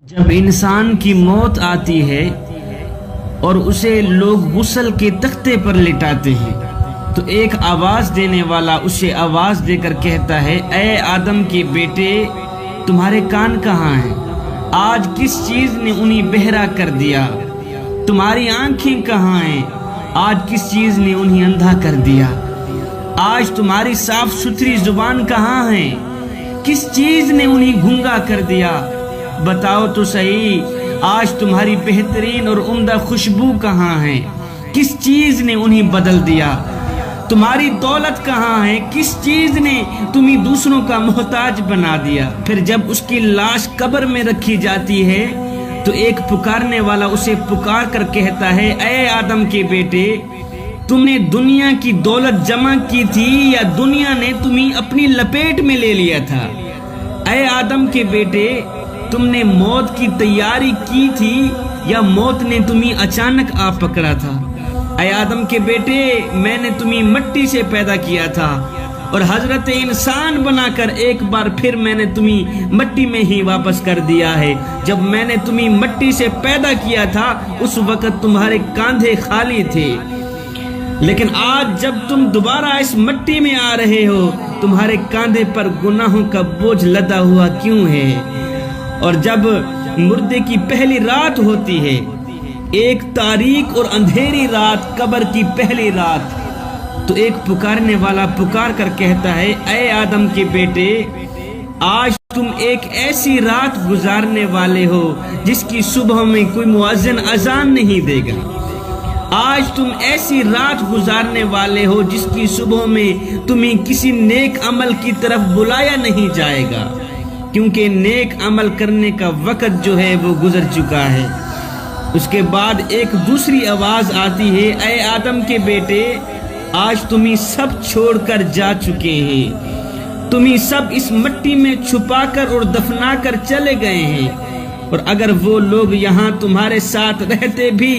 جب انسان کی موت آتی ہے اور اسے لوگ غسل کے تختے پر لٹاتے ہیں تو ایک آواز دینے والا اسے آواز دے کر کہتا ہے، اے آدم کے بیٹے، تمہارے کان کہاں ہیں؟ آج کس چیز نے انہیں بہرا کر دیا؟ تمہاری آنکھیں کہاں ہیں؟ آج کس چیز نے انہیں اندھا کر دیا؟ آج تمہاری صاف ستھری زبان کہاں ہے؟ کس چیز نے انہیں گھنگا کر دیا؟ بتاؤ تو صحیح، آج تمہاری بہترین اور عمدہ خوشبو کہاں ہے؟ کس چیز نے انہیں بدل دیا؟ تمہاری دولت کہاں ہے؟ کس چیز نے تمہیں دوسروں کا محتاج بنا دیا؟ پھر جب اس کی لاش قبر میں رکھی جاتی ہے تو ایک پکارنے والا اسے پکار کر کہتا ہے، اے آدم کے بیٹے، تم نے دنیا کی دولت جمع کی تھی یا دنیا نے تمہیں اپنی لپیٹ میں لے لیا تھا؟ اے آدم کے بیٹے، تم نے موت کی تیاری کی تھی یا موت نے تمہیں اچانک آ پکڑا تھا؟ اے آدم کے بیٹے، میں نے تمہیں مٹی سے پیدا کیا تھا اور حضرت انسان بنا کر ایک بار پھر میں نے تمہیں مٹی میں ہی واپس کر دیا ہے۔ جب میں نے تمہیں مٹی سے پیدا کیا تھا اس وقت تمہارے کاندھے خالی تھے، لیکن آج جب تم دوبارہ اس مٹی میں آ رہے ہو تمہارے کاندھے پر گناہوں کا بوجھ لدا ہوا کیوں ہے؟ اور جب مردے کی پہلی رات ہوتی ہے، ایک تاریک اور اندھیری رات، قبر کی پہلی رات، تو ایک پکارنے والا پکار کر کہتا ہے، اے آدم کے بیٹے، آج تم ایک ایسی رات گزارنے والے ہو جس کی صبح میں کوئی مؤذن اذان نہیں دے گا۔ آج تم ایسی رات گزارنے والے ہو جس کی صبح میں تمہیں کسی نیک عمل کی طرف بلایا نہیں جائے گا، کیونکہ نیک عمل کرنے کا وقت جو ہے وہ گزر چکا ہے۔ اس کے بعد ایک دوسری آواز آتی ہے، اے آدم کے بیٹے، آج تمہیں سب چھوڑ کر جا چکے ہیں، تمہیں سب اس مٹی میں چھپا کر اور دفنا کر چلے گئے ہیں، اور اگر وہ لوگ یہاں تمہارے ساتھ رہتے بھی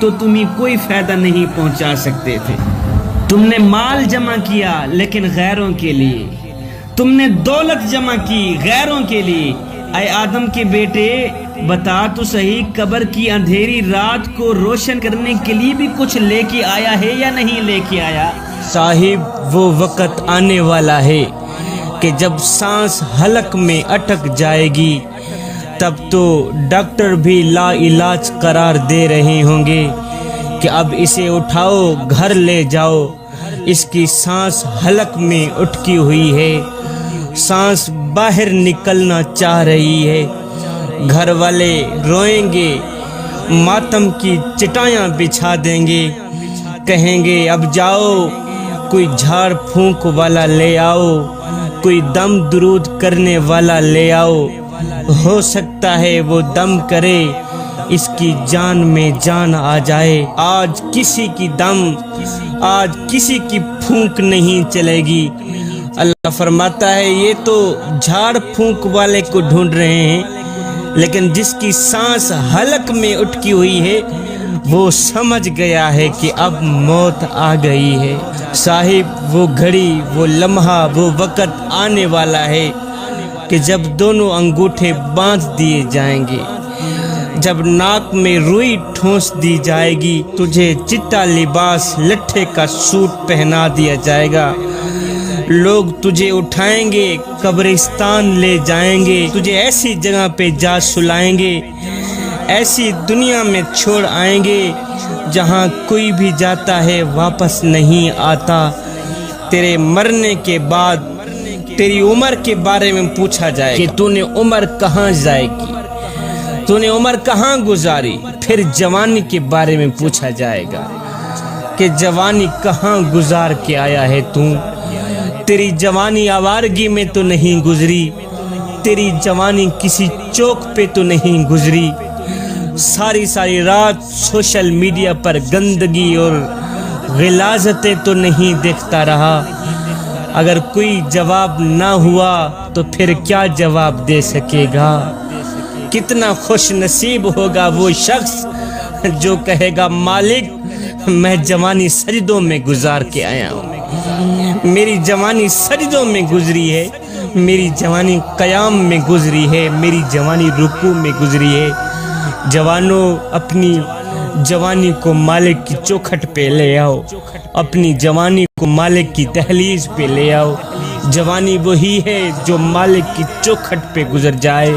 تو تمہیں کوئی فائدہ نہیں پہنچا سکتے تھے۔ تم نے مال جمع کیا لیکن غیروں کے لیے، تم نے دولت جمع کی غیروں کے لیے۔ اے آدم کے بیٹے، بتا تو صحیح، قبر کی اندھیری رات کو روشن کرنے کے لیے بھی کچھ لے کے آیا ہے یا نہیں لے کے آیا؟ صاحب، وہ وقت آنے والا ہے کہ جب سانس حلق میں اٹک جائے گی تب تو ڈاکٹر بھی لا علاج قرار دے رہے ہوں گے کہ اب اسے اٹھاؤ، گھر لے جاؤ، اس کی سانس حلق میں اٹکی ہوئی ہے، سانس باہر نکلنا چاہ رہی ہے۔ گھر والے روئیں گے، ماتم کی چٹائیاں بچھا دیں گے، کہیں گے اب جاؤ، کوئی جھاڑ پھونک والا لے آؤ، کوئی دم درود کرنے والا لے آؤ، ہو سکتا ہے وہ دم کرے، اس کی جان میں جان آ جائے۔ آج کسی کی دم، آج کسی کی پھونک نہیں چلے گی۔ اللہ فرماتا ہے، یہ تو جھاڑ پھونک والے کو ڈھونڈ رہے ہیں، لیکن جس کی سانس حلق میں اٹکی ہوئی ہے وہ سمجھ گیا ہے کہ اب موت آ گئی ہے۔ صاحب، وہ گھڑی، وہ لمحہ، وہ وقت آنے والا ہے کہ جب دونوں انگوٹھے باندھ دیے جائیں گے، جب ناک میں روئی ٹھونس دی جائے گی، تجھے چٹا لباس لٹھے کا سوٹ پہنا دیا جائے گا، لوگ تجھے اٹھائیں گے، قبرستان لے جائیں گے، تجھے ایسی جگہ پہ جا سلائیں گے، ایسی دنیا میں چھوڑ آئیں گے جہاں کوئی بھی جاتا ہے واپس نہیں آتا۔ تیرے مرنے کے بعد تیری عمر کے بارے میں پوچھا جائے کہ تو نے عمر کہاں ضائع کی، تو نے عمر کہاں گزاری۔ پھر جوانی کے بارے میں پوچھا جائے گا کہ جوانی کہاں گزار کے آیا ہے تو؟ تیری جوانی آوارگی میں تو نہیں گزری، تیری جوانی کسی چوک پہ تو نہیں گزری، ساری رات سوشل میڈیا پر گندگی اور غلاظتیں تو نہیں دیکھتا رہا۔ اگر کوئی جواب نہ ہوا تو پھر کیا جواب دے سکے گا؟ کتنا خوش نصیب ہوگا وہ شخص جو کہے گا، مالک، میں جوانی سجدوں میں گزار کے آیا ہوں، میری جوانی سجدوں میں گزری ہے، میری جوانی قیام میں گزری ہے، میری جوانی رکوع میں گزری ہے۔ جوانوں اپنی جوانی کو مالک کی چوکھٹ پہ لے آؤ، اپنی جوانی کو مالک کی دہلیز پہ لے آؤ۔ جوانی وہی ہے جو مالک کی چوکھٹ پہ گزر جائے۔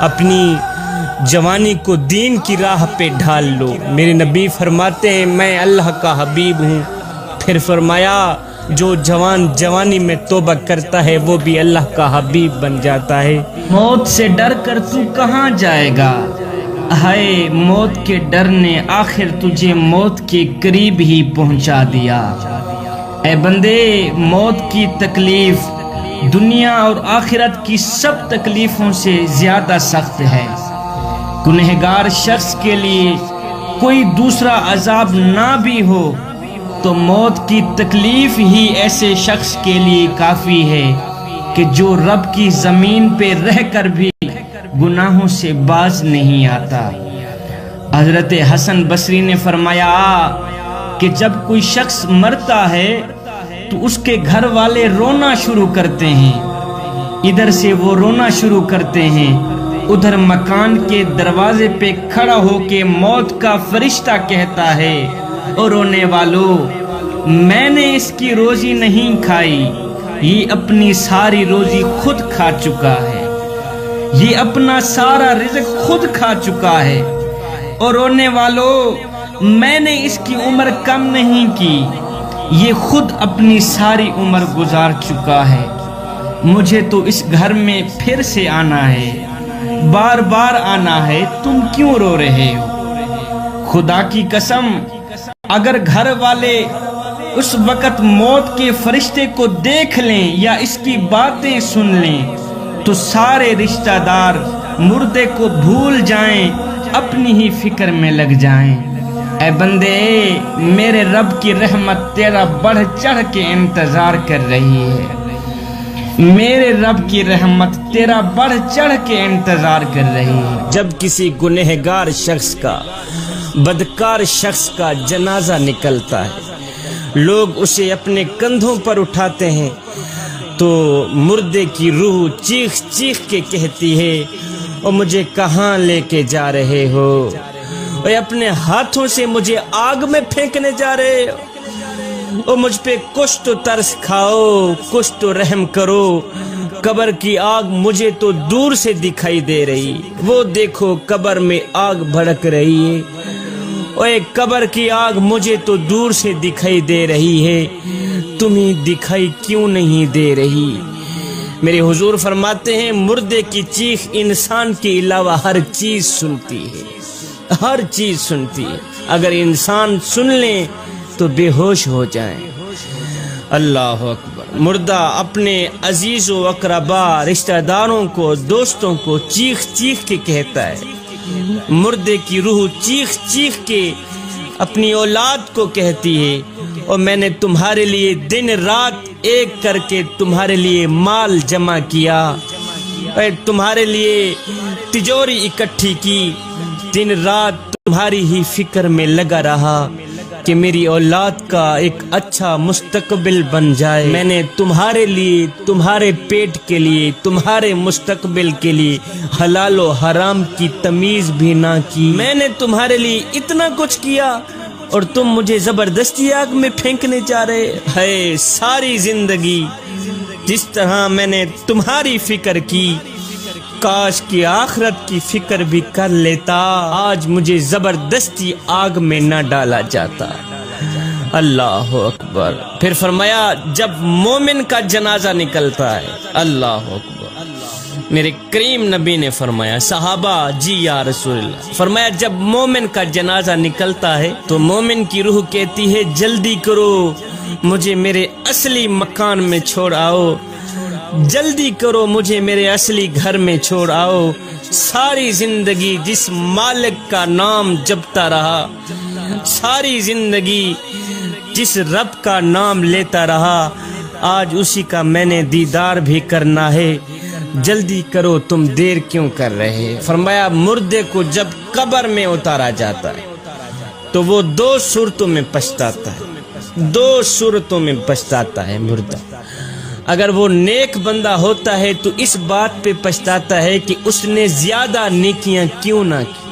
اپنی جوانی کو دین کی راہ پہ ڈھال لو۔ میرے نبی فرماتے ہیں میں اللہ کا حبیب ہوں۔ پھر فرمایا جو جوان جوانی میں توبہ کرتا ہے وہ بھی اللہ کا حبیب بن جاتا ہے۔ موت سے ڈر کر تو کہاں جائے گا، ہائے موت کے ڈر نے آخر تجھے موت کے قریب ہی پہنچا دیا۔ اے بندے، موت کی تکلیف دنیا اور آخرت کی سب تکلیفوں سے زیادہ سخت ہے۔ گنہگار شخص کے لیے کوئی دوسرا عذاب نہ بھی ہو تو موت کی تکلیف ہی ایسے شخص کے لیے کافی ہے کہ جو رب کی زمین پہ رہ کر بھی گناہوں سے باز نہیں آتا۔ حضرت حسن بصری نے فرمایا کہ جب کوئی شخص مرتا ہے تو اس کے گھر والے رونا شروع کرتے ہیں، ادھر سے وہ رونا شروع کرتے ہیں، ادھر مکان کے دروازے پہ کھڑا ہو کے موت کا فرشتہ کہتا ہے اور رونے والوں میں نے اس کی روزی نہیں کھائی، یہ اپنی ساری روزی خود کھا چکا ہے، یہ اپنا سارا رزق خود کھا چکا ہے، اور رونے والوں میں نے اس کی عمر کم نہیں کی، یہ خود اپنی ساری عمر گزار چکا ہے، مجھے تو اس گھر میں پھر سے آنا ہے، بار بار آنا ہے، تم کیوں رو رہے ہو؟ خدا کی قسم اگر گھر والے اس وقت موت کے فرشتے کو دیکھ لیں یا اس کی باتیں سن لیں تو سارے رشتہ دار مردے کو بھول جائیں، اپنی ہی فکر میں لگ جائیں۔ اے بندے، میرے رب کی رحمت تیرا بڑھ چڑھ کے انتظار کر رہی ہے، میرے رب کی رحمت تیرا بڑھ چڑھ کے انتظار کر رہی ہے۔ جب کسی گنہگار شخص کا، بدکار شخص کا جنازہ نکلتا ہے، لوگ اسے اپنے کندھوں پر اٹھاتے ہیں تو مردے کی روح چیخ چیخ کے کہتی ہے اور مجھے کہاں لے کے جا رہے ہو، اور اپنے ہاتھوں سے مجھے آگ میں پھینکنے جا رہے ہو، اور مجھ پہ کچھ تو ترس کھاؤ، کچھ تو رحم کرو، قبر کی آگ مجھے تو دور سے دکھائی دے رہی، وہ دیکھو قبر میں آگ بھڑک رہی ہے، اور ایک قبر کی آگ مجھے تو دور سے دکھائی دے رہی ہے، تمہیں دکھائی کیوں نہیں دے رہی؟ میرے حضور فرماتے ہیں مردے کی چیخ انسان کے علاوہ ہر چیز سنتی ہے، ہر چیز سنتی ہے، اگر انسان سن لیں تو بے ہوش ہو جائیں۔ اللہ اکبر۔ مردہ اپنے عزیز و اقربا، رشتہ داروں کو، دوستوں کو چیخ چیخ کے کہتا ہے، مردے کی روح چیخ چیخ کے اپنی اولاد کو کہتی ہے، اور میں نے تمہارے لیے دن رات ایک کر کے تمہارے لیے مال جمع کیا، اور تمہارے لیے تجوری اکٹھی کی، دن رات تمہاری ہی فکر میں لگا رہا کہ میری اولاد کا ایک اچھا مستقبل بن جائے، میں نے تمہارے لیے، تمہارے پیٹ کے لیے، تمہارے مستقبل کے لیے حلال و حرام کی تمیز بھی نہ کی، میں نے تمہارے لیے اتنا کچھ کیا اور تم مجھے زبردستی آگ میں پھینکنے جا رہے ہے۔ ساری زندگی جس طرح میں نے تمہاری فکر کی، کاش کی آخرت کی فکر بھی کر لیتا، آج مجھے زبردستی آگ میں نہ ڈالا جاتا۔ اللہ اکبر۔ پھر فرمایا جب مومن کا جنازہ نکلتا ہے، اللہ اکبر، میرے کریم نبی نے فرمایا، صحابہ جی یا رسول اللہ، فرمایا جب مومن کا جنازہ نکلتا ہے تو مومن کی روح کہتی ہے جلدی کرو، مجھے میرے اصلی مکان میں چھوڑ آؤ، جلدی کرو مجھے میرے اصلی گھر میں چھوڑ آؤ۔ ساری زندگی جس مالک کا نام جپتا رہا، ساری زندگی جس رب کا نام لیتا رہا، آج اسی کا میں نے دیدار بھی کرنا ہے، جلدی کرو، تم دیر کیوں کر رہے؟ فرمایا مردے کو جب قبر میں اتارا جاتا ہے تو وہ دو صورتوں میں پچھتاتا ہے، دو صورتوں میں پچھتاتا ہے مردہ۔ اگر وہ نیک بندہ ہوتا ہے تو اس بات پہ پچھتاتا ہے کہ اس نے زیادہ نیکیاں کیوں نہ کی۔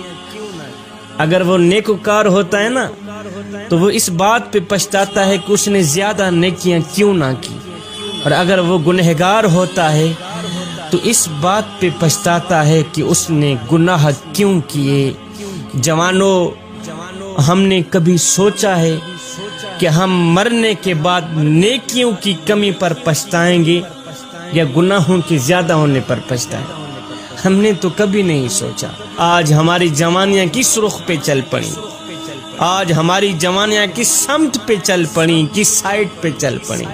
اگر وہ نیکوکار ہوتا ہے نا تو وہ اس بات پہ پچھتاتا ہے کہ اس نے زیادہ نیکیاں کیوں نہ کی، اور اگر وہ گنہگار ہوتا ہے تو اس بات پہ پچھتاتا ہے کہ اس نے گناہ کیوں کیے۔ جوانوں، ہم نے کبھی سوچا ہے کہ ہم مرنے کے بعد نیکیوں کی کمی پر پچھتائیں گے یا گناہوں کے زیادہ ہونے پر پچھتائیں گے؟ ہم نے تو کبھی نہیں سوچا۔ آج ہماری جوانیاں کس رخ پہ چل پڑی، آج ہماری جوانیاں کس سمت پہ چل پڑی، کس سائٹ پہ چل پڑی،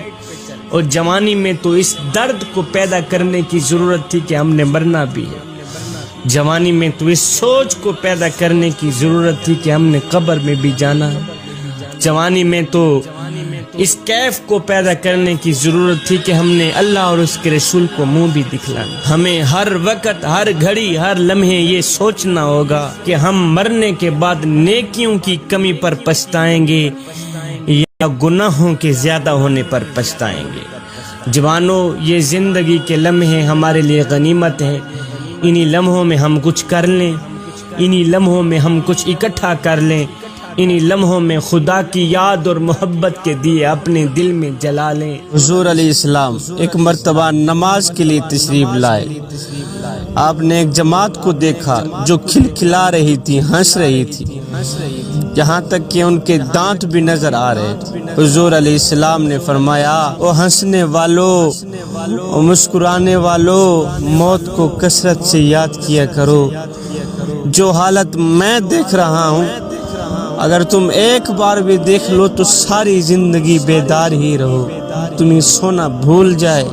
اور جوانی میں تو اس درد کو پیدا کرنے کی ضرورت تھی کہ ہم نے مرنا بھی ہے۔ جوانی میں تو اس سوچ کو پیدا کرنے کی ضرورت تھی کہ ہم نے قبر میں بھی جانا ہے۔ جوانی میں تو اس کیف کو پیدا کرنے کی ضرورت تھی کہ ہم نے اللہ اور اس کے رسول کو منہ بھی دکھلانا۔ ہمیں ہر وقت، ہر گھڑی، ہر لمحے یہ سوچنا ہوگا کہ ہم مرنے کے بعد نیکیوں کی کمی پر پچھتائیں گے یا گناہوں کے زیادہ ہونے پر پچھتائیں گے۔ جوانوں، یہ زندگی کے لمحے ہمارے لیے غنیمت ہے۔ انہی لمحوں میں ہم کچھ کر لیں، انہی لمحوں میں ہم کچھ اکٹھا کر لیں، انہی لمحوں میں خدا کی یاد اور محبت کے دیے اپنے دل میں جلا لیں۔ حضور علیہ السلام ایک مرتبہ نماز کے لیے تشریف لائے۔ آپ نے ایک جماعت کو دیکھا جو کھلکھلا رہی تھی، ہنس رہی تھی، یہاں تک کہ ان کے دانت بھی نظر آ رہے تھے۔ حضور علیہ السلام نے فرمایا، او ہنسنے والو، او مسکرانے والو، موت کو کثرت سے یاد کیا کرو۔ جو حالت میں دیکھ رہا ہوں اگر تم ایک بار بھی دیکھ لو تو ساری زندگی بیدار ہی رہو، تمہیں سونا بھول جائے،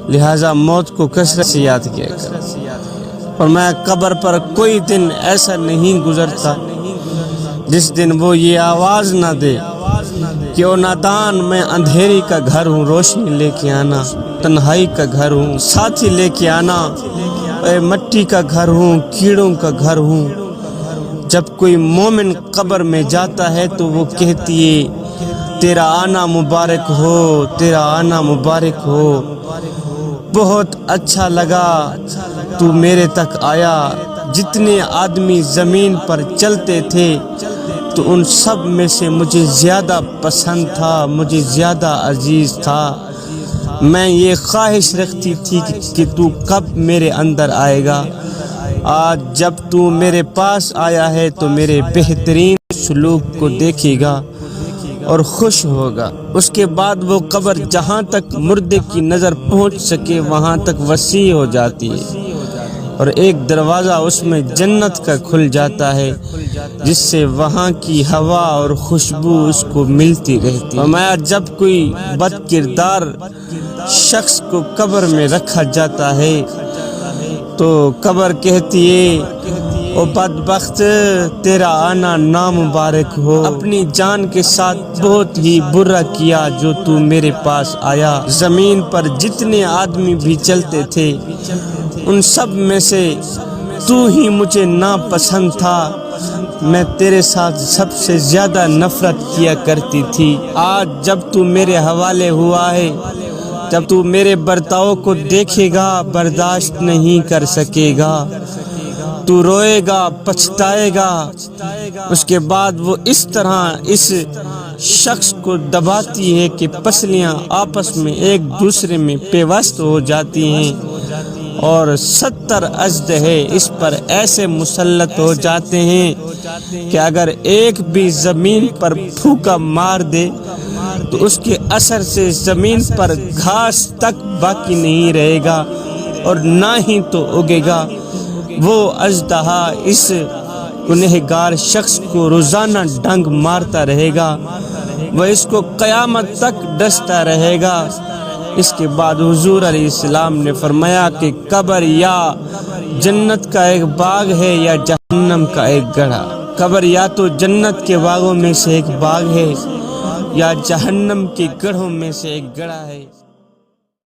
لہٰذا موت کو کثرت سے یاد کیا کرو۔ اور میں قبر پر کوئی دن ایسا نہیں گزرتا جس دن وہ یہ آواز نہ دے کہ او نادان، میں اندھیری کا گھر ہوں، روشنی لے کے آنا، تنہائی کا گھر ہوں، ساتھی لے کے آنا، اے مٹی کا گھر ہوں، کیڑوں کا گھر ہوں۔ جب کوئی مومن قبر میں جاتا ہے تو وہ کہتی ہے، تیرا آنا مبارک ہو، تیرا آنا مبارک ہو، بہت اچھا لگا تو میرے تک آیا۔ جتنے آدمی زمین پر چلتے تھے تو ان سب میں سے مجھے زیادہ پسند تھا، مجھے زیادہ عزیز تھا۔ میں یہ خواہش رکھتی تھی کہ تو کب میرے اندر آئے گا۔ آج جب تو میرے پاس آیا ہے تو میرے بہترین سلوک کو دیکھے گا اور خوش ہوگا۔ اس کے بعد وہ قبر جہاں تک مردے کی نظر پہنچ سکے وہاں تک وسیع ہو جاتی ہے، اور ایک دروازہ اس میں جنت کا کھل جاتا ہے جس سے وہاں کی ہوا اور خوشبو اس کو ملتی رہتی ہے۔ فرمایا، جب کوئی بد کردار شخص کو قبر میں رکھا جاتا ہے تو قبر کہتی ہے، او بدبخت، تیرا آنا نامبارک ہو، اپنی جان کے ساتھ بہت ہی برا کیا جو تو میرے پاس آیا۔ زمین پر جتنے آدمی بھی چلتے تھے ان سب میں سے تو ہی مجھے ناپسند تھا، میں تیرے ساتھ سب سے زیادہ نفرت کیا کرتی تھی۔ آج جب تو میرے حوالے ہوا ہے، جب تو میرے برتاؤ کو دیکھے گا برداشت نہیں کر سکے گا، تو روئے گا، پچھتائے گا۔ اس کے بعد وہ اس طرح اس شخص کو دباتی ہے کہ پسلیاں آپس میں ایک دوسرے میں پیوست ہو جاتی ہیں، اور 70 اژدہے اس پر ایسے مسلط ہو جاتے ہیں کہ اگر ایک بھی زمین پر پھونکا مار دے تو اس کے اثر سے زمین پر گھاس تک باقی نہیں رہے گا اور نہ ہی تو اگے گا۔ وہ اژدہا اس گنہگار شخص کو روزانہ ڈنگ مارتا رہے گا، وہ اس کو قیامت تک ڈستا رہے گا۔ اس کے بعد حضور علیہ السلام نے فرمایا کہ قبر یا جنت کا ایک باغ ہے یا جہنم کا ایک گڑھا۔ قبر یا تو جنت کے باغوں میں سے ایک باغ ہے یا جہنم کے گڑھوں میں سے ایک گڑھا ہے۔